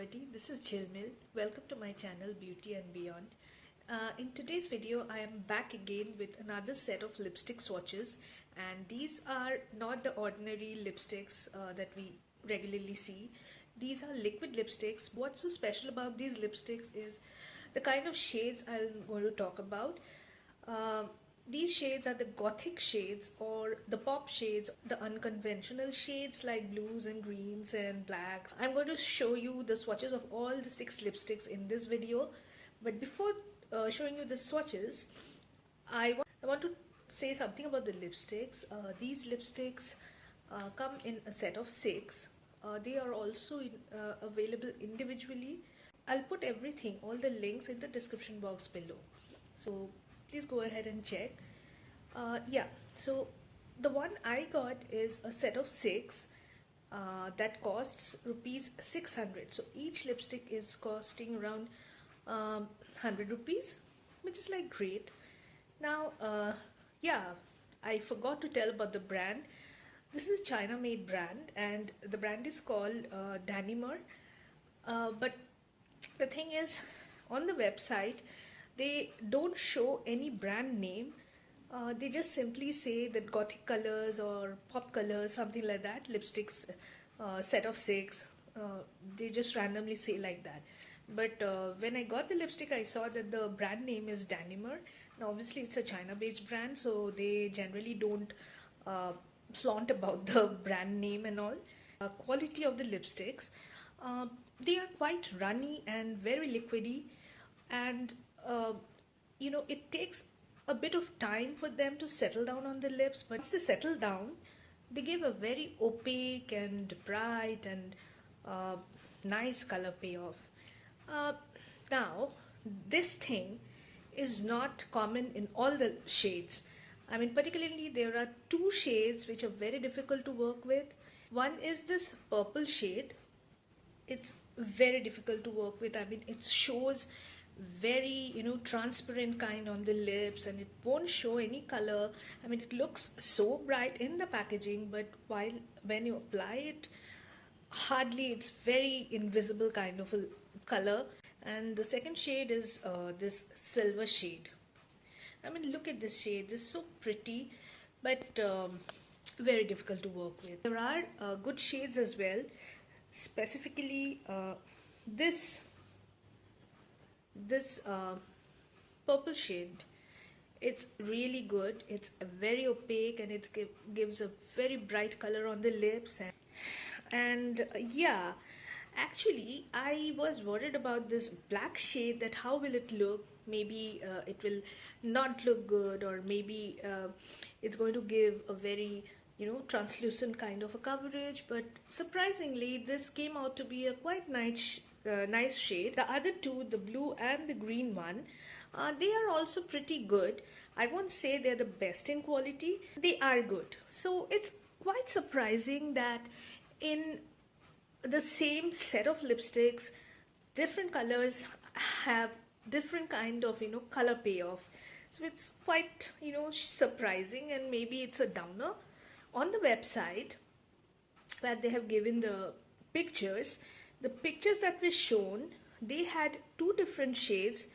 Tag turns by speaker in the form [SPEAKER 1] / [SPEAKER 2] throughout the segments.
[SPEAKER 1] everybody, this is Jilmil. Welcome to my channel Beauty and Beyond. In today's video I am back again with another set of lipstick swatches, and these are not the ordinary lipsticks that we regularly see. These are liquid lipsticks. What's so special about these lipsticks is the kind of shades I'm going to talk about. These shades are the gothic shades or the pop shades, the unconventional shades like blues and greens and blacks. I'm going to show you the swatches of all the 6 lipsticks in this video. But before showing you the swatches, I want to say something about the lipsticks. These lipsticks come in a set of 6. They are also available individually. I'll put everything, all the links in the description box below. So please go ahead and check. So the one I got is a set of 6 that costs rupees 600. So each lipstick is costing around 100 rupees, which is like great. Now, I forgot to tell about the brand. This is a China-made brand, and the brand is called Danimer. But the thing is, on the website, they don't show any brand name. They just simply say that gothic colors or pop colors, something like that, lipsticks, set of 6. They just randomly say like that. But when I got the lipstick, I saw that the brand name is Danimer. Now obviously it's a China-based brand, so they generally don't flaunt about the brand name and all. Quality of the lipsticks, they are quite runny and very liquidy, and it takes a bit of time for them to settle down on the lips, but once they settle down, they give a very opaque and bright and nice color payoff. Now, this thing is not common in all the shades. I mean, particularly there are 2 shades which are very difficult to work with. One is this purple shade. It's very difficult to work with. I mean, it shows very transparent kind on the lips, and it won't show any color. I mean, it looks so bright in the packaging, but when you apply it, hardly, it's very invisible kind of a color. And the second shade is this silver shade. I mean, look at this shade. This is so pretty, but very difficult to work with. There are good shades as well, specifically this purple shade. It's really good. It's very opaque, and it gives a very bright color on the lips. And actually I was worried about this black shade, that how will it look. Maybe it will not look good, or maybe it's going to give a very translucent kind of a coverage. But surprisingly, this came out to be a quite nice shade. The other 2, the blue and the green one, they are also pretty good. I won't say they're the best in quality. They are good. So it's quite surprising that in the same set of lipsticks, different colors have different kind of color payoff. So it's quite surprising, and maybe it's a downer. On the website where they have given the pictures that were shown, they had 2 different shades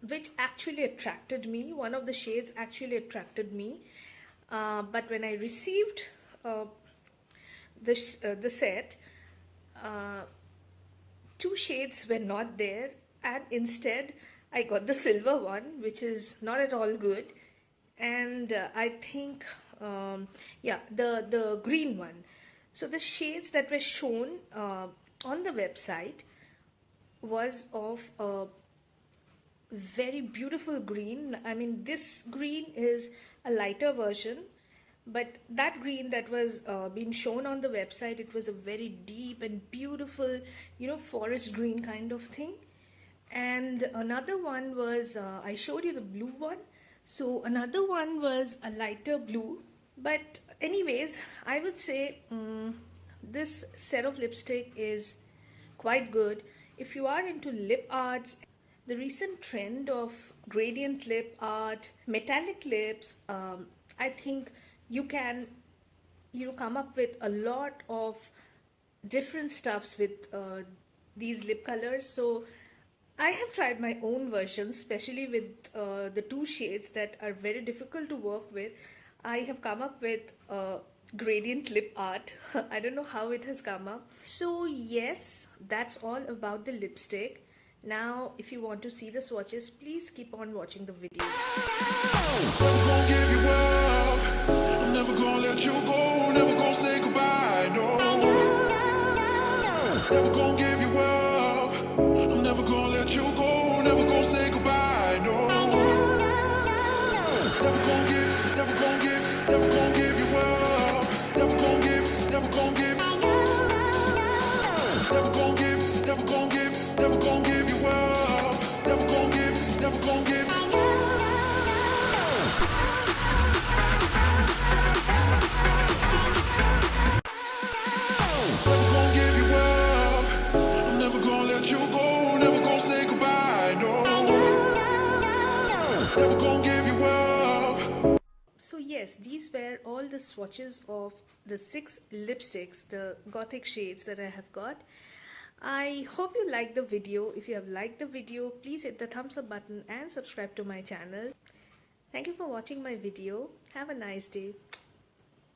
[SPEAKER 1] which actually attracted me. One of the shades actually attracted me, but when I received the set, 2 shades were not there, and instead I got the silver one, which is not at all good. And I think the green one. So the shades that were shown on the website was of a very beautiful green. I mean, this green is a lighter version, but that green that was being shown on the website, it was a very deep and beautiful forest green kind of thing. And another one was I showed you the blue one. So another one was a lighter blue. But anyways, I would say this set of lipstick is quite good. If you are into lip arts, the recent trend of gradient lip art, metallic lips, I think you can come up with a lot of different stuffs with these lip colors. So I have tried my own version, especially with the two shades that are very difficult to work with. I have come up with gradient lip art. I don't know how it has come up. So yes, that's all about the lipstick. Now, if you want to see the swatches, please keep on watching the video.
[SPEAKER 2] Never gonna give you up. I'm never gonna let you go. Never gonna say goodbye. No. Never gonna give you up. I'm never gonna let you go. Never gonna say goodbye. No. Never gonna give. Never gonna give. Never gonna give you up. Never gonna give. Never gonna give. Never gonna give. Never gonna give. Never gonna give you up. Never gonna give. Never gonna give. Never gonna give you up. I'm never gonna let you go. Never gonna say goodbye. No. Never gonna give you up.
[SPEAKER 1] So yes, these were all the swatches of the 6 lipsticks, the gothic shades that I have got. I hope you liked the video. If you have liked the video, please hit the thumbs up button and subscribe to my channel. Thank you for watching my video. Have a nice day.